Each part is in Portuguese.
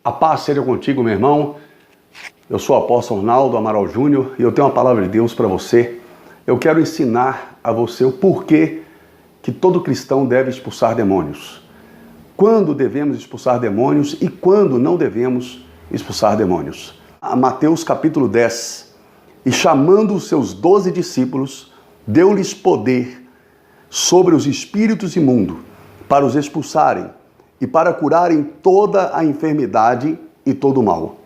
A paz seja contigo, meu irmão. Eu sou o apóstolo Arnaldo Amaral Júnior e eu tenho uma palavra de Deus para você. Eu quero ensinar a você o porquê que todo cristão deve expulsar demônios. Quando devemos expulsar demônios e quando não devemos expulsar demônios. Mateus capítulo 10. E chamando os seus 12 discípulos, deu-lhes poder sobre os espíritos imundos para os expulsarem e para curarem toda a enfermidade e todo o mal.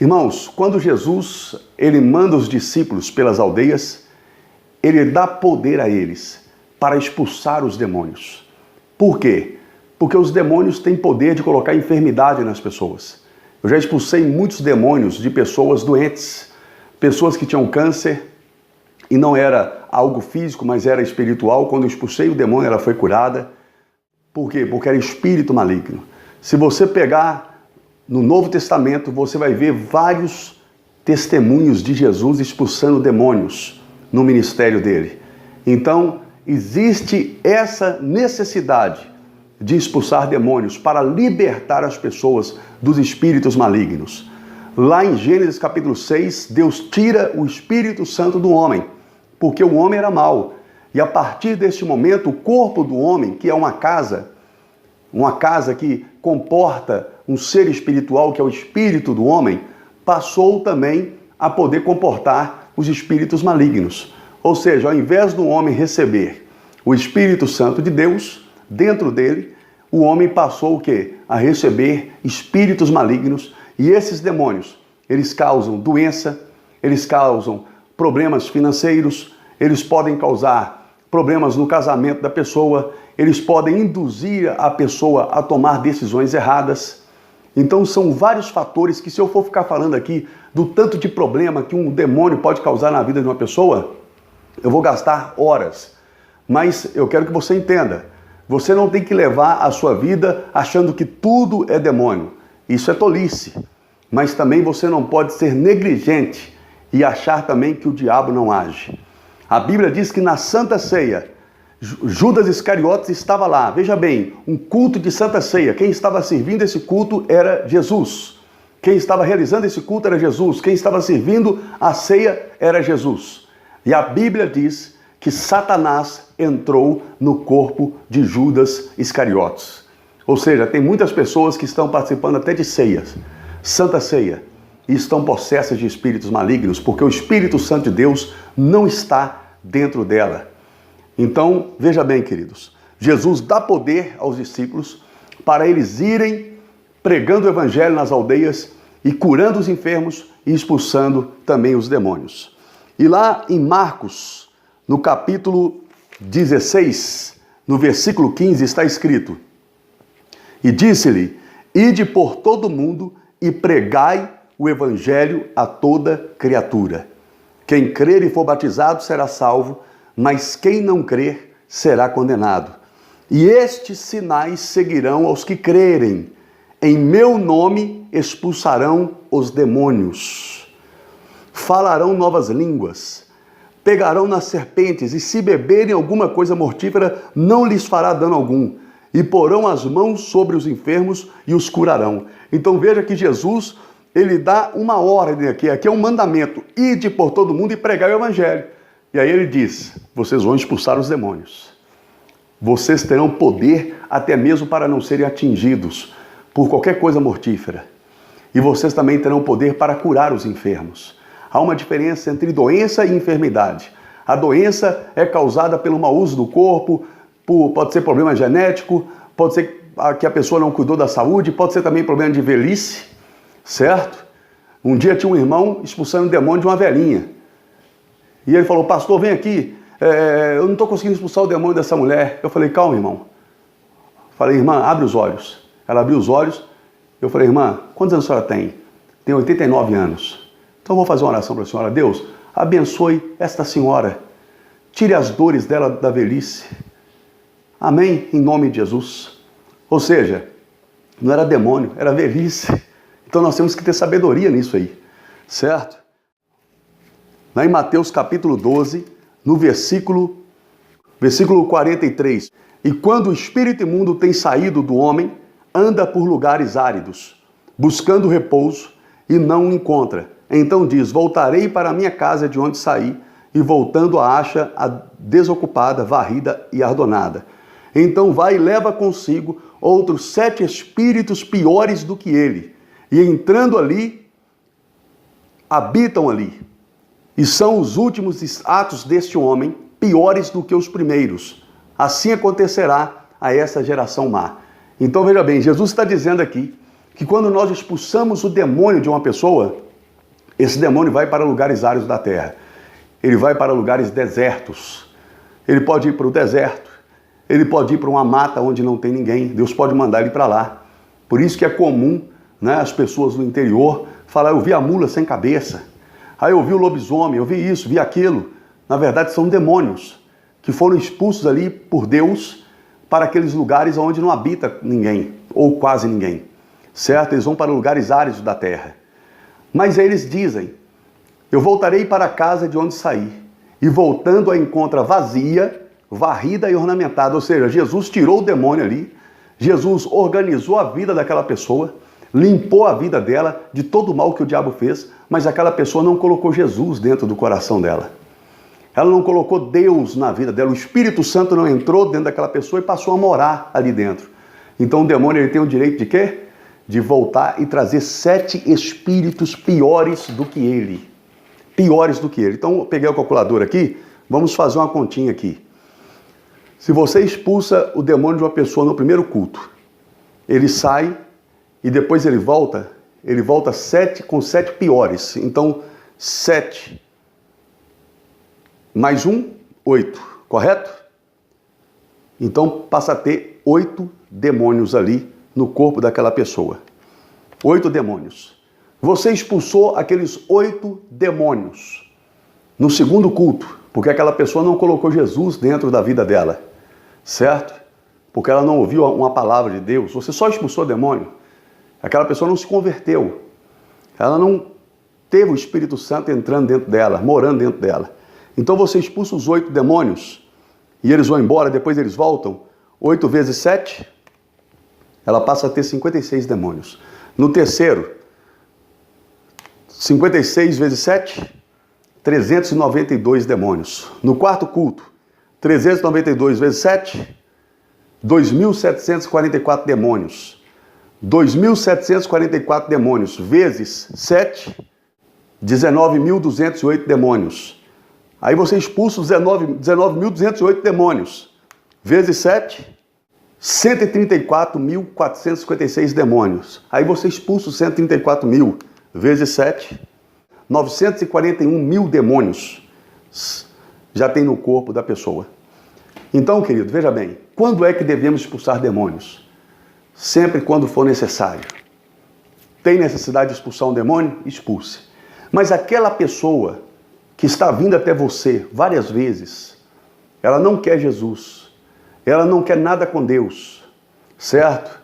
Irmãos, quando Jesus ele manda os discípulos pelas aldeias, ele dá poder a eles para expulsar os demônios. Por quê? Porque os demônios têm poder de colocar enfermidade nas pessoas. Eu já expulsei muitos demônios de pessoas doentes, pessoas que tinham câncer e não era algo físico, mas era espiritual. Quando eu expulsei o demônio, ela foi curada. Por quê? Porque era espírito maligno. Se você pegar no Novo Testamento, você vai ver vários testemunhos de Jesus expulsando demônios no ministério dele. Então, existe essa necessidade de expulsar demônios para libertar as pessoas dos espíritos malignos. Lá em Gênesis capítulo 6, Deus tira o Espírito Santo do homem, porque o homem era mau. E a partir deste momento, o corpo do homem, que é uma casa que comporta um ser espiritual, que é o espírito do homem, passou também a poder comportar os espíritos malignos. Ou seja, ao invés do homem receber o Espírito Santo de Deus dentro dele, o homem passou o quê? A receber espíritos malignos. E esses demônios, eles causam doença, eles causam problemas financeiros, eles podem causar problemas no casamento da pessoa, eles podem induzir a pessoa a tomar decisões erradas. Então são vários fatores que, se eu for ficar falando aqui do tanto de problema que um demônio pode causar na vida de uma pessoa, eu vou gastar horas. Mas eu quero que você entenda, você não tem que levar a sua vida achando que tudo é demônio. Isso é tolice. Mas também você não pode ser negligente e achar também que o diabo não age. A Bíblia diz que na Santa Ceia, Judas Iscariotes estava lá. Veja bem, um culto de Santa Ceia. Quem estava servindo esse culto era Jesus. Quem estava realizando esse culto era Jesus. Quem estava servindo a ceia era Jesus. E a Bíblia diz que Satanás entrou no corpo de Judas Iscariotes. Ou seja, tem muitas pessoas que estão participando até de ceias, Santa Ceia, e estão possessas de espíritos malignos, porque o Espírito Santo de Deus não está dentro dela. Então, veja bem, queridos, Jesus dá poder aos discípulos para eles irem pregando o evangelho nas aldeias e curando os enfermos e expulsando também os demônios. E lá em Marcos, no capítulo 16, no versículo 15, está escrito: E disse-lhe, ide por todo o mundo e pregai o evangelho a toda criatura. Quem crer e for batizado será salvo, mas quem não crer será condenado. E estes sinais seguirão aos que crerem. Em meu nome expulsarão os demônios. Falarão novas línguas. Pegarão nas serpentes e se beberem alguma coisa mortífera, não lhes fará dano algum. E porão as mãos sobre os enfermos e os curarão. Então veja que Jesus, ele dá uma ordem aqui é um mandamento: ide por todo mundo e pregai o evangelho. E aí ele diz: vocês vão expulsar os demônios. Vocês terão poder até mesmo para não serem atingidos por qualquer coisa mortífera. E vocês também terão poder para curar os enfermos. Há uma diferença entre doença e enfermidade. A doença é causada pelo mau uso do corpo, pode ser problema genético, pode ser que a pessoa não cuidou da saúde, pode ser também problema de velhice, certo? Um dia tinha um irmão expulsando o demônio de uma velhinha. E ele falou: pastor, vem aqui, eu não estou conseguindo expulsar o demônio dessa mulher. Eu falei: calma, irmão. Falei: irmã, abre os olhos. Ela abriu os olhos. Eu falei: irmã, quantos anos a senhora tem? Tem 89 anos. Então eu vou fazer uma oração para a senhora. Deus, abençoe esta senhora. Tire as dores dela da velhice. Amém? Em nome de Jesus. Ou seja, não era demônio, era velhice. Então nós temos que ter sabedoria nisso aí, certo? Lá em Mateus capítulo 12, no versículo 43. E quando o espírito imundo tem saído do homem, anda por lugares áridos, buscando repouso, e não o encontra. Então diz: voltarei para a minha casa de onde saí, e voltando a acha desocupada, varrida e ardonada. Então vai e leva consigo outros 7 espíritos piores do que ele, e entrando ali, habitam ali. E são os últimos atos deste homem piores do que os primeiros. Assim acontecerá a essa geração má. Então veja bem, Jesus está dizendo aqui que quando nós expulsamos o demônio de uma pessoa, esse demônio vai para lugares áridos da terra. Ele vai para lugares desertos. Ele pode ir para o deserto. Ele pode ir para uma mata onde não tem ninguém. Deus pode mandar ele para lá. Por isso que é comum, né, as pessoas do interior falar: eu vi a mula sem cabeça. Aí eu vi o lobisomem, eu vi isso, vi aquilo. Na verdade são demônios que foram expulsos ali por Deus para aqueles lugares onde não habita ninguém, ou quase ninguém. Certo? Eles vão para lugares áridos da terra. Mas aí eles dizem: eu voltarei para a casa de onde saí. E voltando a encontra vazia, varrida e ornamentada. Ou seja, Jesus tirou o demônio ali. Jesus organizou a vida daquela pessoa, limpou a vida dela de todo o mal que o diabo fez, mas aquela pessoa não colocou Jesus dentro do coração dela. Ela não colocou Deus na vida dela. O Espírito Santo não entrou dentro daquela pessoa e passou a morar ali dentro. Então o demônio, ele tem o direito de quê? De voltar e trazer 7 espíritos piores do que ele. Piores do que ele. Então eu peguei o calculador aqui, vamos fazer uma continha aqui. Se você expulsa o demônio de uma pessoa no primeiro culto, ele sai e depois ele volta 7 com 7 piores. Então 7 mais 1, 8, correto? Então passa a ter 8 demônios ali no corpo daquela pessoa. 8 demônios. Você expulsou aqueles 8 demônios no segundo culto, porque aquela pessoa não colocou Jesus dentro da vida dela, certo? Porque ela não ouviu uma palavra de Deus. Você só expulsou o demônio. Aquela pessoa não se converteu. Ela não teve o Espírito Santo entrando dentro dela, morando dentro dela. Então você expulsa os 8 demônios e eles vão embora, depois eles voltam. 8 vezes 7, ela passa a ter 56 demônios. No terceiro, 56 vezes 7, 392 demônios. No quarto culto, 392 vezes 7, 2.744 demônios. 2.744 demônios vezes 7, 19.208 demônios. Aí você expulsa os 19.208 demônios. Vezes 7, 134.456 demônios. Aí você expulsa os 134.000 vezes 7, 941 mil demônios já tem no corpo da pessoa. Então, querido, veja bem, quando é que devemos expulsar demônios? Sempre quando for necessário. Tem necessidade de expulsar um demônio? Expulse. Mas aquela pessoa que está vindo até você várias vezes, ela não quer Jesus, ela não quer nada com Deus, certo?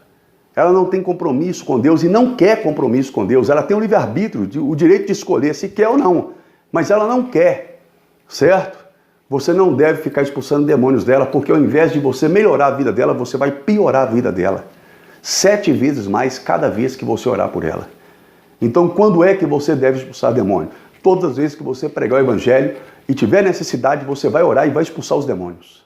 Ela não tem compromisso com Deus e não quer compromisso com Deus. Ela tem o livre-arbítrio, o direito de escolher se quer ou não, mas ela não quer, certo? Você não deve ficar expulsando demônios dela, porque ao invés de você melhorar a vida dela, você vai piorar a vida dela. 7 vezes mais cada vez que você orar por ela. Então, quando é que você deve expulsar demônio? Todas as vezes que você pregar o evangelho e tiver necessidade, você vai orar e vai expulsar os demônios.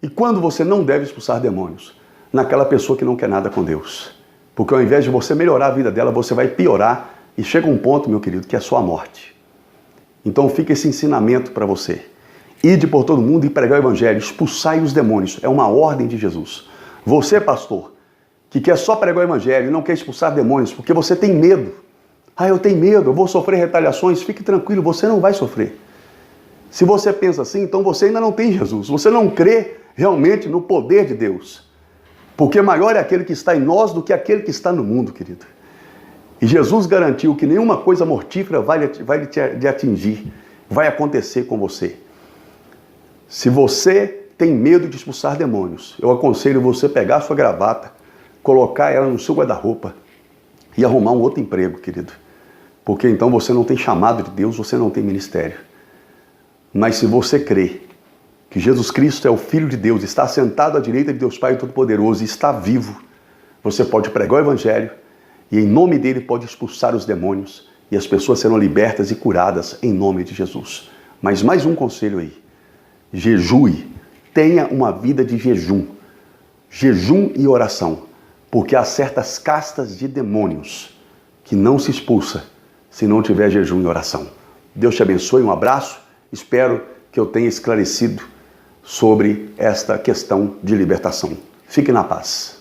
E quando você não deve expulsar demônios? Naquela pessoa que não quer nada com Deus. Porque ao invés de você melhorar a vida dela, você vai piorar e chega um ponto, meu querido, que é a sua morte. Então fica esse ensinamento para você. Ide por todo mundo e pregar o evangelho, expulsai os demônios. É uma ordem de Jesus. Você, pastor, que quer só pregar o evangelho e não quer expulsar demônios porque você tem medo. Ah, eu tenho medo, eu vou sofrer retaliações. Fique tranquilo, você não vai sofrer. Se você pensa assim, então você ainda não tem Jesus. Você não crê realmente no poder de Deus. Porque maior é aquele que está em nós do que aquele que está no mundo, querido. E Jesus garantiu que nenhuma coisa mortífera vai lhe atingir, vai acontecer com você. Se você tem medo de expulsar demônios, eu aconselho você pegar a sua gravata, colocar ela no seu guarda-roupa e arrumar um outro emprego, querido. Porque então você não tem chamado de Deus, você não tem ministério. Mas se você crê que Jesus Cristo é o Filho de Deus, está sentado à direita de Deus Pai Todo-Poderoso e está vivo, você pode pregar o Evangelho e em nome dele pode expulsar os demônios e as pessoas serão libertas e curadas em nome de Jesus. Mas mais um conselho aí: jejue, tenha uma vida de jejum e oração, porque há certas castas de demônios que não se expulsa se não tiver jejum e oração. Deus te abençoe, um abraço, espero que eu tenha esclarecido sobre esta questão de libertação. Fique na paz.